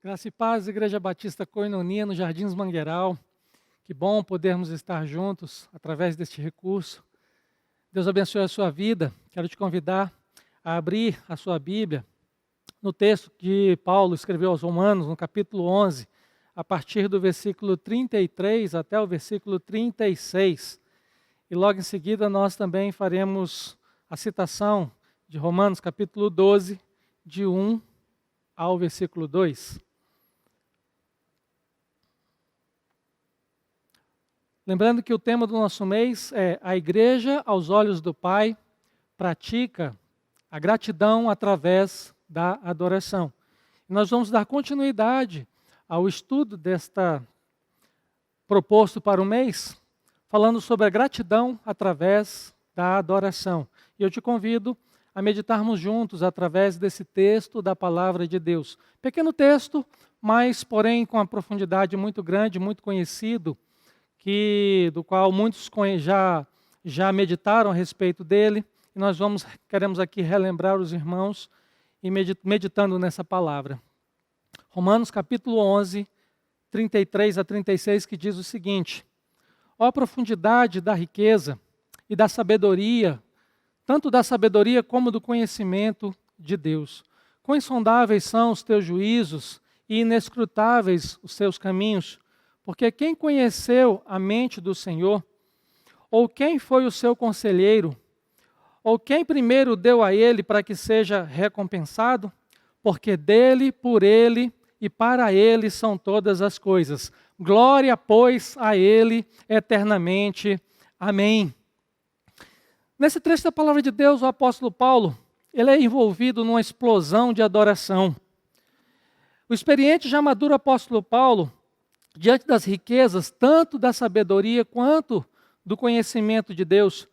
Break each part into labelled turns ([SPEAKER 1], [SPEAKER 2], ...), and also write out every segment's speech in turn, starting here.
[SPEAKER 1] Graça e paz, Igreja Batista Koinonia, no Jardins Mangueiral. Que bom podermos estar juntos através deste recurso. Deus abençoe a sua vida. Quero te convidar a abrir a sua Bíblia no texto que Paulo escreveu aos Romanos, no capítulo 11, a partir do versículo 33 até o versículo 36. E logo em seguida nós também faremos a citação de Romanos, capítulo 12, de 1 ao versículo 2. Lembrando que o tema do nosso mês é a igreja aos olhos do Pai pratica a gratidão através da adoração. E nós vamos dar continuidade ao estudo desta proposto para o mês, falando sobre a gratidão através da adoração. E eu te convido a meditarmos juntos através desse texto da Palavra de Deus. Pequeno texto, mas porém com uma profundidade muito grande, muito conhecido, do qual muitos já meditaram a respeito dele, e nós queremos aqui relembrar os irmãos e meditando nessa palavra. Romanos capítulo 11, 33 a 36, que diz o seguinte: ó a profundidade da riqueza e da sabedoria, tanto da sabedoria como do conhecimento de Deus. Quão insondáveis são os teus juízos e inescrutáveis os seus caminhos. Porque quem conheceu a mente do Senhor? Ou quem foi o seu conselheiro? Ou quem primeiro deu a ele para que seja recompensado? Porque dele, por ele e para ele são todas as coisas. Glória, pois, a ele eternamente. Amém. Nesse trecho da palavra de Deus, o apóstolo Paulo, ele é envolvido numa explosão de adoração. O experiente e já maduro apóstolo Paulo, diante das riquezas, tanto da sabedoria quanto do conhecimento de Deus,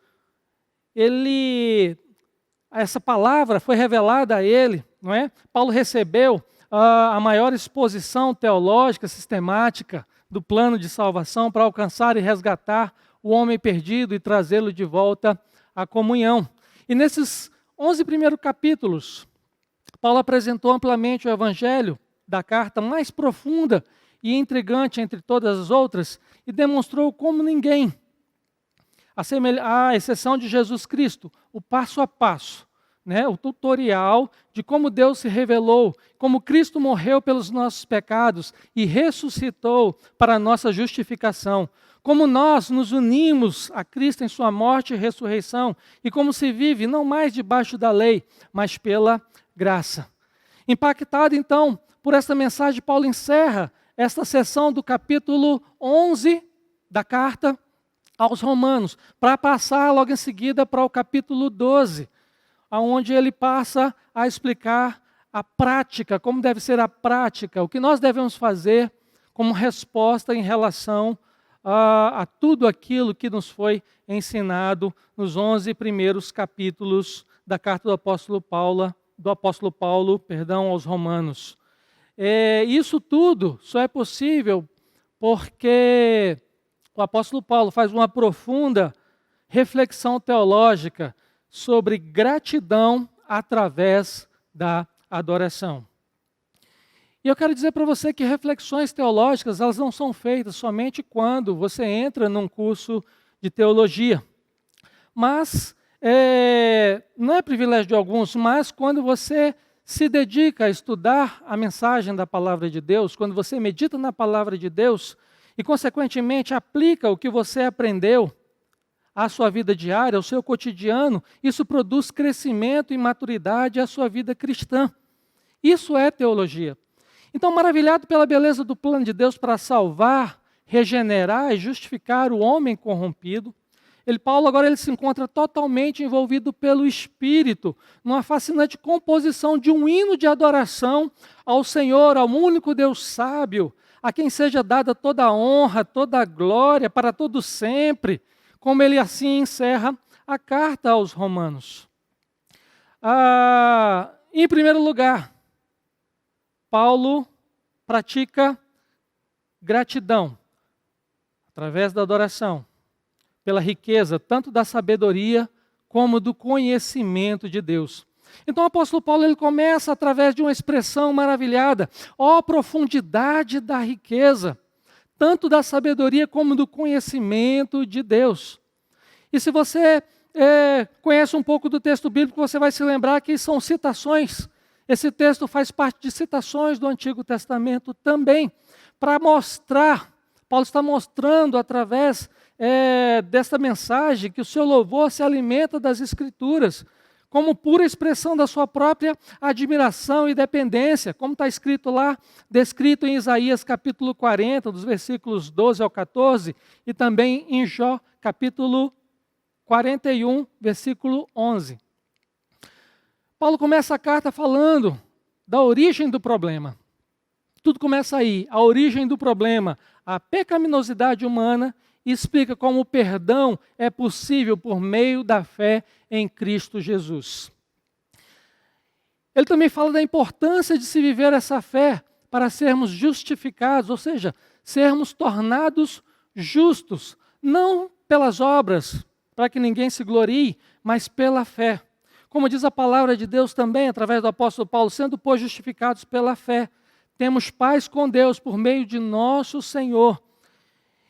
[SPEAKER 1] essa palavra foi revelada a ele, não é? Paulo recebeu a maior exposição teológica, sistemática, do plano de salvação para alcançar e resgatar o homem perdido e trazê-lo de volta à comunhão. E nesses 11 primeiros capítulos, Paulo apresentou amplamente o evangelho da carta mais profunda e intrigante entre todas as outras, e demonstrou como ninguém, à exceção de Jesus Cristo, o passo a passo, né, o tutorial de como Deus se revelou, como Cristo morreu pelos nossos pecados e ressuscitou para a nossa justificação, como nós nos unimos a Cristo em sua morte e ressurreição, e como se vive não mais debaixo da lei, mas pela graça. Impactado então por esta mensagem, Paulo encerra esta sessão do capítulo 11 da carta aos Romanos, para passar logo em seguida para o capítulo 12, onde ele passa a explicar a prática, como deve ser a prática, o que nós devemos fazer como resposta em relação a tudo aquilo que nos foi ensinado nos 11 primeiros capítulos da carta do apóstolo Paulo, aos Romanos. Isso tudo só é possível porque o apóstolo Paulo faz uma profunda reflexão teológica sobre gratidão através da adoração. E eu quero dizer para você que reflexões teológicas, elas não são feitas somente quando você entra num curso de teologia. Mas, não é privilégio de alguns, mas quando você se dedica a estudar a mensagem da palavra de Deus, quando você medita na palavra de Deus e, consequentemente, aplica o que você aprendeu à sua vida diária, ao seu cotidiano, isso produz crescimento e maturidade à sua vida cristã. Isso é teologia. Então, maravilhado pela beleza do plano de Deus para salvar, regenerar e justificar o homem corrompido, Paulo agora se encontra totalmente envolvido pelo Espírito, numa fascinante composição de um hino de adoração ao Senhor, ao único Deus sábio, a quem seja dada toda a honra, toda a glória, para todo sempre, como ele assim encerra a carta aos Romanos. Em primeiro lugar, Paulo pratica gratidão através da adoração, pela riqueza tanto da sabedoria como do conhecimento de Deus. Então o apóstolo Paulo ele começa através de uma expressão maravilhada: ó profundidade da riqueza, tanto da sabedoria como do conhecimento de Deus. E se você conhece um pouco do texto bíblico, você vai se lembrar que são citações. Esse texto faz parte de citações do Antigo Testamento também, para mostrar, Paulo está mostrando através desta mensagem que o seu louvor se alimenta das Escrituras, como pura expressão da sua própria admiração e dependência, como está escrito lá, descrito em Isaías capítulo 40, dos versículos 12 ao 14, e também em Jó capítulo 41, versículo 11. Paulo começa a carta falando da origem do problema. Tudo começa aí, a origem do problema, a pecaminosidade humana, e explica como o perdão é possível por meio da fé em Cristo Jesus. Ele também fala da importância de se viver essa fé para sermos justificados, ou seja, sermos tornados justos, não pelas obras, para que ninguém se glorie, mas pela fé. Como diz a palavra de Deus também, através do apóstolo Paulo, sendo, pois, justificados pela fé, temos paz com Deus por meio de nosso Senhor.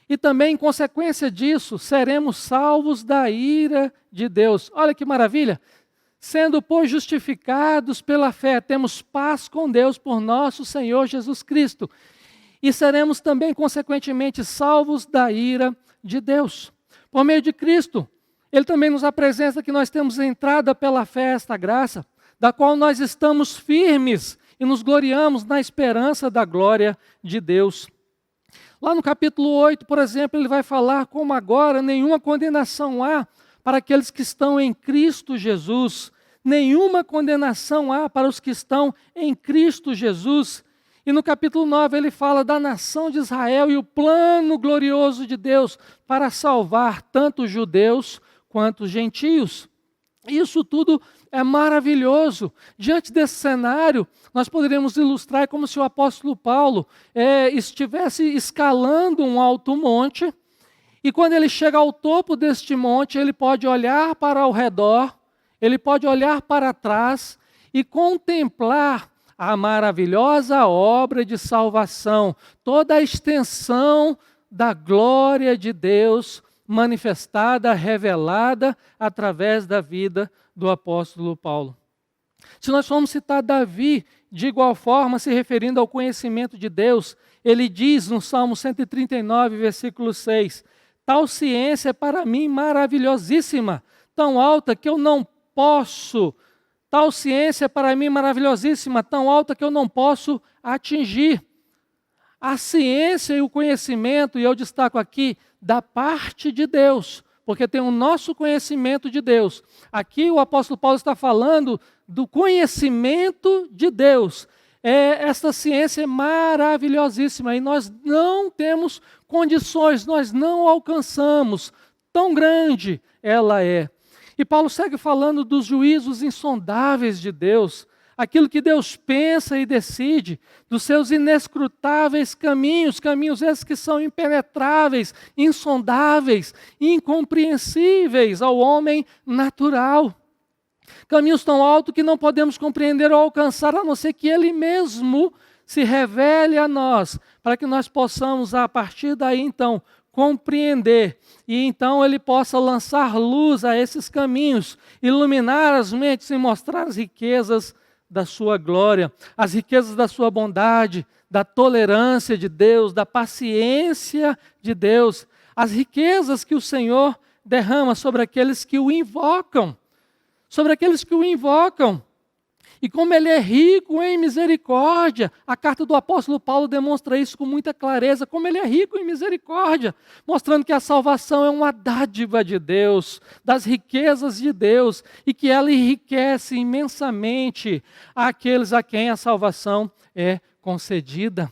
[SPEAKER 1] E também, em consequência disso, seremos salvos da ira de Deus. Olha que maravilha! Sendo, pois, justificados pela fé, temos paz com Deus por nosso Senhor Jesus Cristo. E seremos também, consequentemente, salvos da ira de Deus. Por meio de Cristo, Ele também nos apresenta que nós temos entrada pela fé esta graça, da qual nós estamos firmes e nos gloriamos na esperança da glória de Deus. Lá no capítulo 8, por exemplo, ele vai falar como agora nenhuma condenação há para aqueles que estão em Cristo Jesus. Nenhuma condenação há para os que estão em Cristo Jesus. E no capítulo 9 ele fala da nação de Israel e o plano glorioso de Deus para salvar tanto os judeus quanto os gentios. Isso tudo é maravilhoso. Diante desse cenário, nós poderíamos ilustrar como se o apóstolo Paulo estivesse escalando um alto monte, e quando ele chega ao topo deste monte, ele pode olhar para o redor, ele pode olhar para trás e contemplar a maravilhosa obra de salvação, toda a extensão da glória de Deus manifestada, revelada através da vida do apóstolo Paulo. Se nós formos citar Davi, de igual forma, se referindo ao conhecimento de Deus, ele diz no Salmo 139, versículo 6, tal ciência é para mim maravilhosíssima, tão alta que eu não posso, tal ciência é para mim maravilhosíssima, tão alta que eu não posso atingir. A ciência e o conhecimento, e eu destaco aqui, da parte de Deus, porque tem o nosso conhecimento de Deus. Aqui o apóstolo Paulo está falando do conhecimento de Deus. Esta ciência é maravilhosíssima e nós não temos condições, nós não alcançamos, tão grande ela é. E Paulo segue falando dos juízos insondáveis de Deus, aquilo que Deus pensa e decide, dos seus inescrutáveis caminhos, caminhos esses que são impenetráveis, insondáveis, incompreensíveis ao homem natural. Caminhos tão altos que não podemos compreender ou alcançar, a não ser que Ele mesmo se revele a nós, para que nós possamos, a partir daí, então, compreender, e então Ele possa lançar luz a esses caminhos, iluminar as mentes e mostrar as riquezas da sua glória, as riquezas da sua bondade, da tolerância de Deus, da paciência de Deus, as riquezas que o Senhor derrama sobre aqueles que o invocam, e como Ele é rico em misericórdia. A carta do apóstolo Paulo demonstra isso com muita clareza, como Ele é rico em misericórdia, mostrando que a salvação é uma dádiva de Deus, das riquezas de Deus, e que ela enriquece imensamente aqueles a quem a salvação é concedida.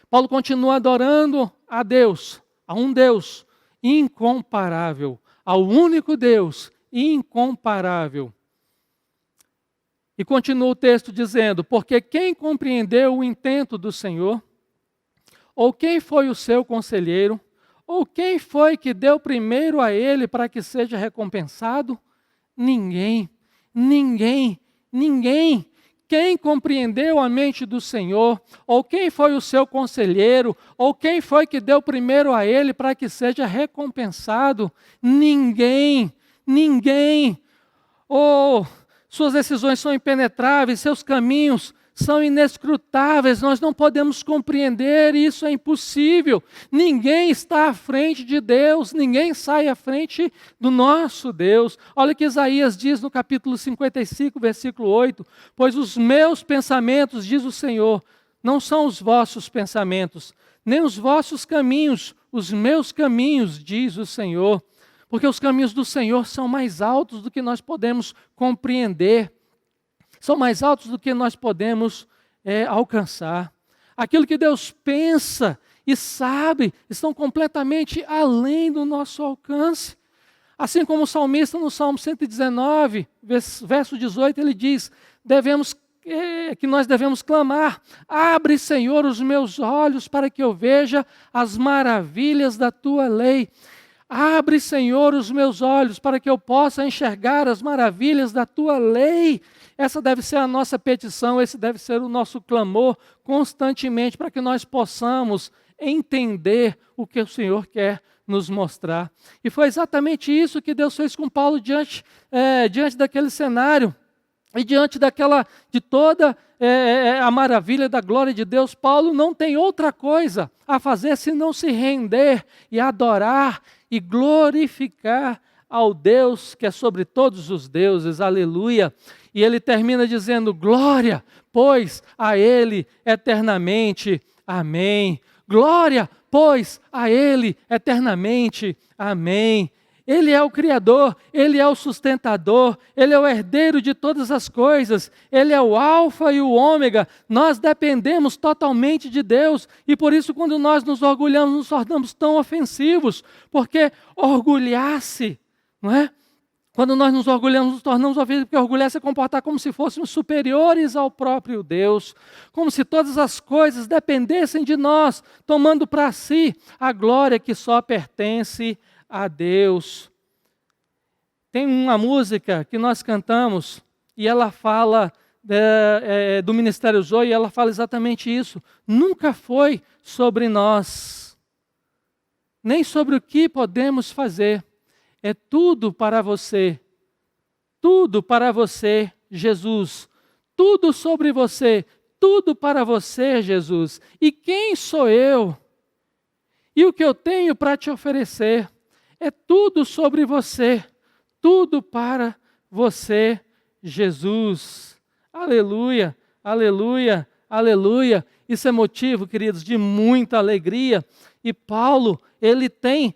[SPEAKER 1] Paulo continua adorando a Deus, a um Deus incomparável, ao único Deus incomparável. E continua o texto dizendo, porque quem compreendeu o intento do Senhor, ou quem foi o seu conselheiro, ou quem foi que deu primeiro a ele para que seja recompensado? Ninguém Ninguém. Quem compreendeu a mente do Senhor, ou quem foi o seu conselheiro, ou quem foi que deu primeiro a ele para que seja recompensado? Ninguém, ninguém. Oh, suas decisões são impenetráveis, seus caminhos são inescrutáveis, nós não podemos compreender, isso é impossível. Ninguém está à frente de Deus, ninguém sai à frente do nosso Deus. Olha o que Isaías diz no capítulo 55, versículo 8: pois os meus pensamentos, diz o Senhor, não são os vossos pensamentos, nem os vossos caminhos, os meus caminhos, diz o Senhor. Porque os caminhos do Senhor são mais altos do que nós podemos compreender. São mais altos do que nós podemos alcançar. Aquilo que Deus pensa e sabe estão completamente além do nosso alcance. Assim como o salmista no Salmo 119, verso 18, ele diz, que nós devemos clamar: abre, Senhor, os meus olhos para que eu veja as maravilhas da tua lei. Abre, Senhor, os meus olhos para que eu possa enxergar as maravilhas da tua lei. Essa deve ser a nossa petição, esse deve ser o nosso clamor constantemente para que nós possamos entender o que o Senhor quer nos mostrar. E foi exatamente isso que Deus fez com Paulo diante daquele cenário. E diante de toda a maravilha da glória de Deus, Paulo não tem outra coisa a fazer senão se render e adorar e glorificar ao Deus que é sobre todos os deuses, aleluia. E ele termina dizendo: glória, pois, a Ele eternamente, amém. Glória, pois, a Ele eternamente, amém. Ele é o Criador, Ele é o sustentador, Ele é o herdeiro de todas as coisas, Ele é o Alfa e o Ômega. Nós dependemos totalmente de Deus e por isso quando nós nos orgulhamos, nos tornamos tão ofensivos, porque orgulhar-se, não é? Quando nós nos orgulhamos, nos tornamos ofensivos, porque orgulhar-se é comportar como se fôssemos superiores ao próprio Deus, como se todas as coisas dependessem de nós, tomando para si a glória que só pertence a Deus. Tem uma música que nós cantamos e ela fala do Ministério Zoe e ela fala exatamente isso. Nunca foi sobre nós, nem sobre o que podemos fazer. É tudo para você, Jesus. Tudo sobre você, tudo para você, Jesus. E quem sou eu? E o que eu tenho para te oferecer? É tudo sobre você, tudo para você, Jesus. Aleluia, aleluia, aleluia. Isso é motivo, queridos, de muita alegria. E Paulo, ele tem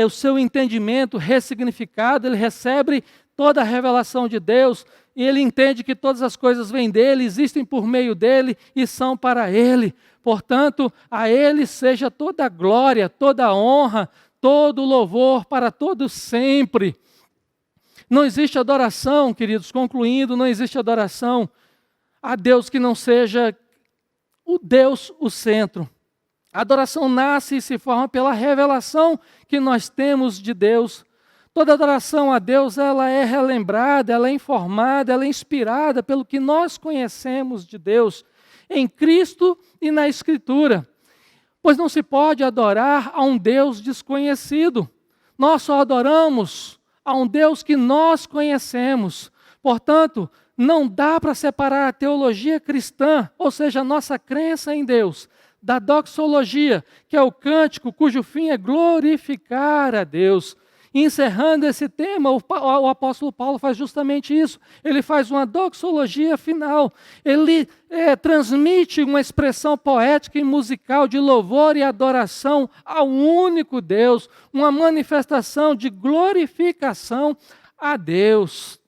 [SPEAKER 1] o seu entendimento ressignificado, ele recebe toda a revelação de Deus, e ele entende que todas as coisas vêm dele, existem por meio dele e são para ele. Portanto, a ele seja toda a glória, toda a honra, todo o louvor para todos sempre. Não existe adoração, queridos, concluindo, não existe adoração a Deus que não seja o Deus, o centro. A adoração nasce e se forma pela revelação que nós temos de Deus. Toda adoração a Deus, ela é relembrada, ela é informada, ela é inspirada pelo que nós conhecemos de Deus em Cristo e na Escritura. Pois não se pode adorar a um Deus desconhecido. Nós só adoramos a um Deus que nós conhecemos. Portanto, não dá para separar a teologia cristã, ou seja, a nossa crença em Deus, da doxologia, que é o cântico cujo fim é glorificar a Deus. E encerrando esse tema, o apóstolo Paulo faz justamente isso. Ele faz uma doxologia final. Ele transmite uma expressão poética e musical de louvor e adoração ao único Deus, uma manifestação de glorificação a Deus.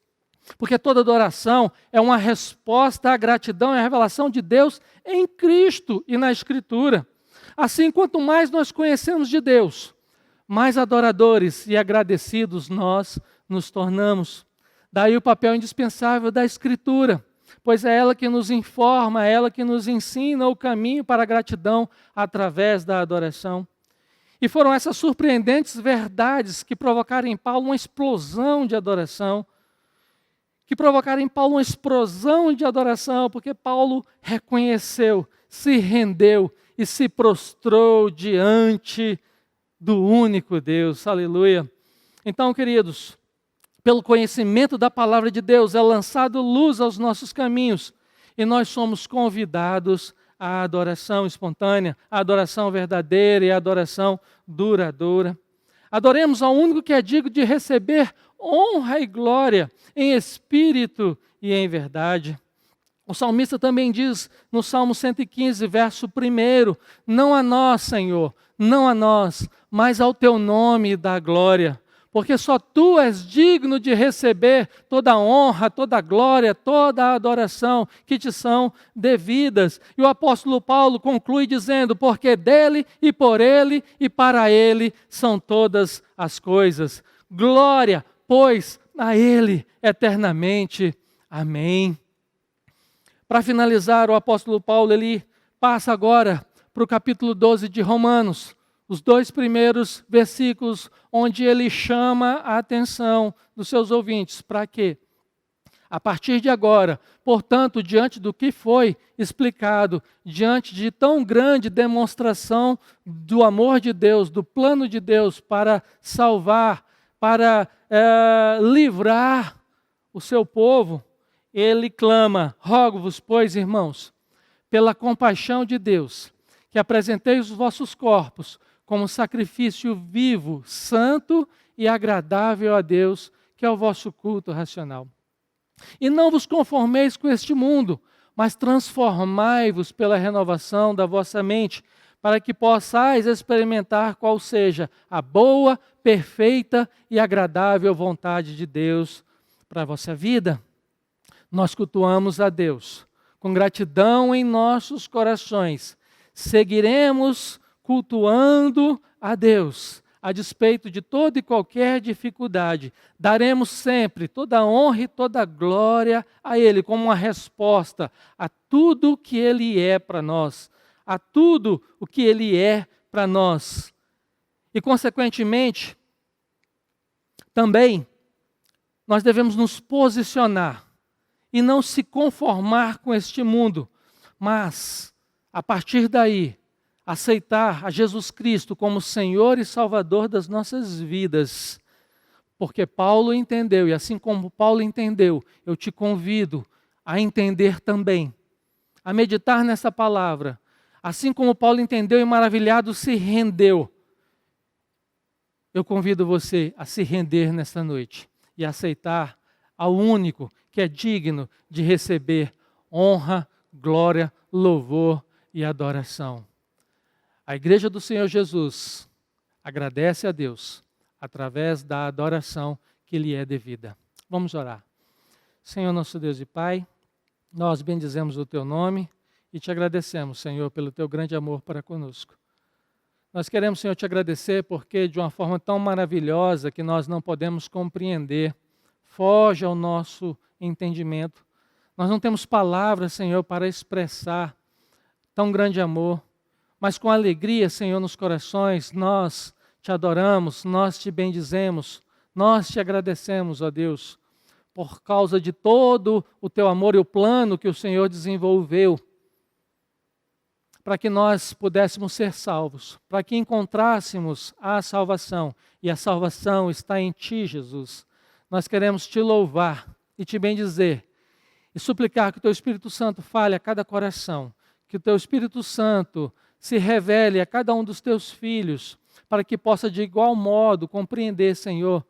[SPEAKER 1] Porque toda adoração é uma resposta à gratidão e à revelação de Deus em Cristo e na Escritura. Assim, quanto mais nós conhecemos de Deus, mais adoradores e agradecidos nós nos tornamos. Daí o papel indispensável da Escritura, pois é ela que nos informa, é ela que nos ensina o caminho para a gratidão através da adoração. E foram essas surpreendentes verdades que provocaram em Paulo uma explosão de adoração, que provocaram em Paulo uma explosão de adoração, porque Paulo reconheceu, se rendeu e se prostrou diante do único Deus. Aleluia. Então, queridos, pelo conhecimento da palavra de Deus é lançado luz aos nossos caminhos e nós somos convidados à adoração espontânea, à adoração verdadeira e à adoração duradoura. Adoremos ao único que é digno de receber honra e glória em espírito e em verdade. O salmista também diz no Salmo 115, verso 1, não a nós, Senhor, não a nós, mas ao teu nome dá glória, porque só tu és digno de receber toda a honra, toda a glória, toda a adoração que te são devidas. E o apóstolo Paulo conclui dizendo, porque dele e por ele e para ele são todas as coisas. Glória, pois, a ele eternamente. Amém. Para finalizar, o apóstolo Paulo ele passa agora para o capítulo 12 de Romanos, os 2 primeiros versículos, onde ele chama a atenção dos seus ouvintes. Para quê? A partir de agora, portanto, diante do que foi explicado, diante de tão grande demonstração do amor de Deus, do plano de Deus para salvar, para livrar o seu povo, ele clama, rogo-vos, pois, irmãos, pela compaixão de Deus, que apresenteis os vossos corpos como sacrifício vivo, santo e agradável a Deus, que é o vosso culto racional. E não vos conformeis com este mundo, mas transformai-vos pela renovação da vossa mente, para que possais experimentar qual seja a boa, perfeita e agradável vontade de Deus para a vossa vida. Nós cultuamos a Deus com gratidão em nossos corações. Seguiremos cultuando a Deus, a despeito de toda e qualquer dificuldade. Daremos sempre toda a honra e toda a glória a Ele, como uma resposta a tudo o que Ele é para nós, a tudo o que Ele é para nós. E, consequentemente, também, nós devemos nos posicionar e não se conformar com este mundo, mas, a partir daí, aceitar a Jesus Cristo como Senhor e Salvador das nossas vidas. Porque Paulo entendeu, e assim como Paulo entendeu, eu te convido a entender também, a meditar nessa palavra. Assim como Paulo entendeu e maravilhado se rendeu, eu convido você a se render nesta noite e aceitar ao único que é digno de receber honra, glória, louvor e adoração. A Igreja do Senhor Jesus agradece a Deus através da adoração que lhe é devida. Vamos orar. Senhor nosso Deus e Pai, nós bendizemos o Teu nome e te agradecemos, Senhor, pelo Teu grande amor para conosco. Nós queremos, Senhor, te agradecer porque de uma forma tão maravilhosa que nós não podemos compreender, foge ao nosso entendimento. Nós não temos palavras, Senhor, para expressar tão grande amor. Mas com alegria, Senhor, nos corações, nós te adoramos, nós te bendizemos, nós te agradecemos, ó Deus, por causa de todo o teu amor e o plano que o Senhor desenvolveu para que nós pudéssemos ser salvos, para que encontrássemos a salvação, e a salvação está em Ti, Jesus. Nós queremos Te louvar e Te bendizer e suplicar que o Teu Espírito Santo fale a cada coração, que o Teu Espírito Santo se revele a cada um dos Teus filhos, para que possa de igual modo compreender, Senhor,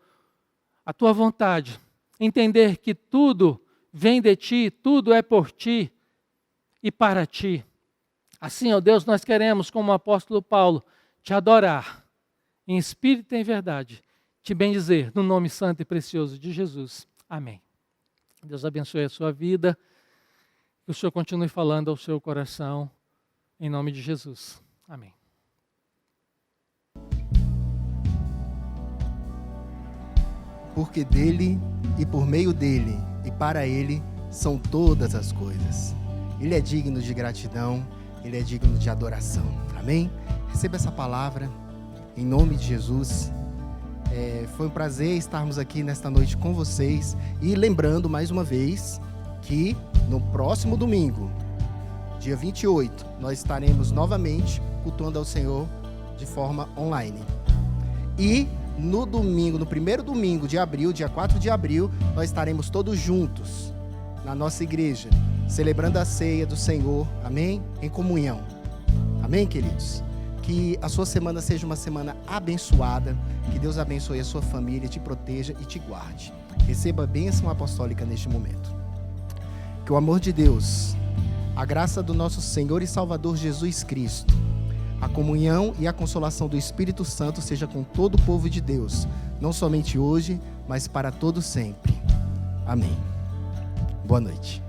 [SPEAKER 1] a Tua vontade, entender que tudo vem de Ti, tudo é por Ti e para Ti. Assim, ó Deus, nós queremos, como o apóstolo Paulo, Te adorar, em espírito e em verdade, Te bendizer, no nome santo e precioso de Jesus. Amém. Deus abençoe a sua vida, que o Senhor continue falando ao seu coração, em nome de Jesus. Amém.
[SPEAKER 2] Porque dele e por meio dele e para ele são todas as coisas. Ele é digno de gratidão, ele é digno de adoração. Amém? Receba essa palavra em nome de Jesus. Foi um prazer estarmos aqui nesta noite com vocês. E lembrando mais uma vez que no próximo domingo, dia 28, nós estaremos novamente cultuando ao Senhor de forma online. E no domingo, no primeiro domingo de abril, dia 4 de abril, nós estaremos todos juntos na nossa igreja, celebrando a ceia do Senhor, amém? Em comunhão. Amém, queridos? Que a sua semana seja uma semana abençoada, que Deus abençoe a sua família, te proteja e te guarde. Receba a bênção apostólica neste momento. Que o amor de Deus, a graça do nosso Senhor e Salvador Jesus Cristo, a comunhão e a consolação do Espírito Santo seja com todo o povo de Deus, não somente hoje, mas para todo sempre. Amém. Boa noite.